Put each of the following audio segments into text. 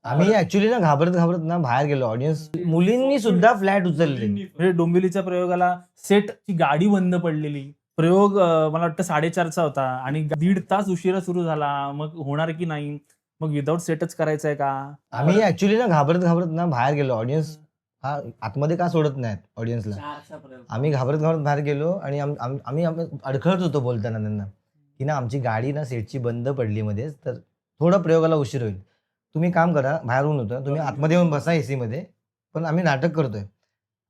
आम्ही ऍक्च्युली ना घाबरत घाबरत ना बाहेर गेलो. ऑडियन्स मुलींनी सुद्धा फ्लॅट उचलले. म्हणजे डोंबिवलीच्या प्रयोगाला सेटची गाडी बंद पडलेली. प्रयोग मला वाटतं 4:30चा होता आणि 1.5 तास उशिरा सुरू झाला. मग होणार की नाही, मग विदाऊट सेटच करायचं आहे का? आम्ही ऍक्च्युली ना घाबरत घाबरत ना बाहेर गेलो. ऑडियन्स हा आतमध्ये का सोडत नाहीत ऑडियन्सला. आम्ही घाबरत घाबरत बाहेर गेलो आणि आम्ही अडखळत होतो बोलताना त्यांना की ना आमची गाडी ना सेटची बंद पडली मध्येच, तर थोडं प्रयोगाला उशीर होईल. तुम्ही काम करा, बाहेरून होतं तुम्ही आतमध्ये येऊन बसा एसी मध्ये, पण आम्ही नाटक करतोय.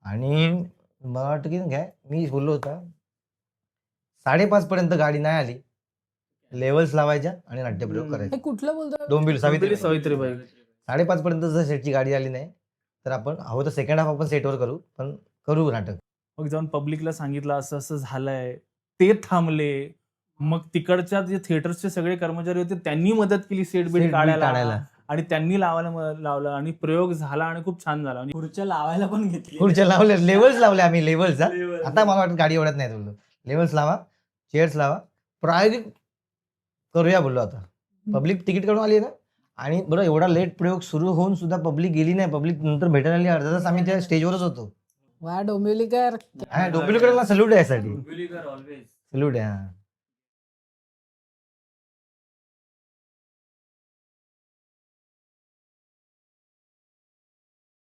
आणि मला वाटतं की काय मी बोललो होता 5:30 पर्यंत गाडी नाही आली. लेवल्स लावायच्या आणि नाट्यप्रयोग करायचा. हे कुठलं बोलतो? डोंबिवली डोंबिवली सावित्रीबाई. सावित्रीबाई. 5:30 पर्यंत जर सेटची गाडी आली नाही तर आपण हवं तर सेकंड हाफ आपण सेटवर करू, पण करू नाटक. मग जाऊन पब्लिकला सांगितलं असं असं झालंय, ते थांबले. मग तिकडच्या जे थिएटर्सचे सगळे कर्मचारी होते त्यांनी मदत केली सेट Set बीट beat काढायला काढायला. आणि त्यांनी लावलं आणि प्रयोग झाला आणि खूप छान झाला. आणि खुर्च्या लावायला पण घेतली. खुर्च्या लावल्या, लेवल्स लावले आम्ही लेवल्स. आता मला वाटतं गाडी एवढ्यात नाही बोललो. लेवल्स लावा, चेअर्स लावा, प्रायोगिक करूया बोललो. आता पब्लिक तिकीट काढून आली ना, आणि बरं एवढा लेट प्रयोग सुरू होऊन सुद्धा पब्लिक गेली नाही. पब्लिक नंतर भेटायला आली. अर्धा तास आम्ही त्या स्टेजवरच होतो. वा डोंबिवलीकर. डोंबिवलीकरांना सल्यूट आहे यासाठी. सल्यूट आहे.